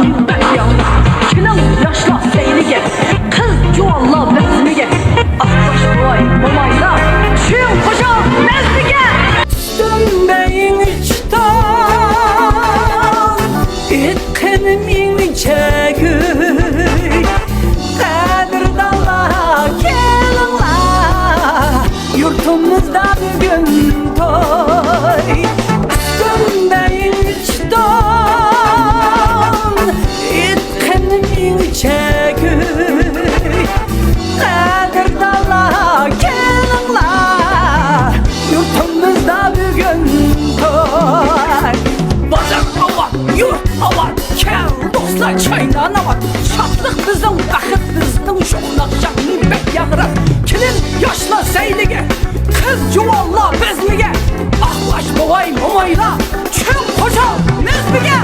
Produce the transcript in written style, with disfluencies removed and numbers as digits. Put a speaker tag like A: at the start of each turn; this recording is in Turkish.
A: şanın bekyanı. Kilim yaşla seylige, kız cuvalla bezmige. Akbaş boy mamayla, çün koşa nezlige.
B: Dönmeyin içten, itkenimin çekir. Kadir dağla gelinla, yurtumuzda bugün toy. Dönmeyin içten, itkenimin çekir. Kadir dağla gelinla, yurtumuzda bugün toy. Bacak avat, yurt avat, kel dostlar çaydan avat. Şatlık bizim, baxıt bizim, şoğlak canlı bek yağırar. Kilin yaşla seylige, kız cuvalla bezmige. Akbaş boğay mamayla, çün koca nezmige.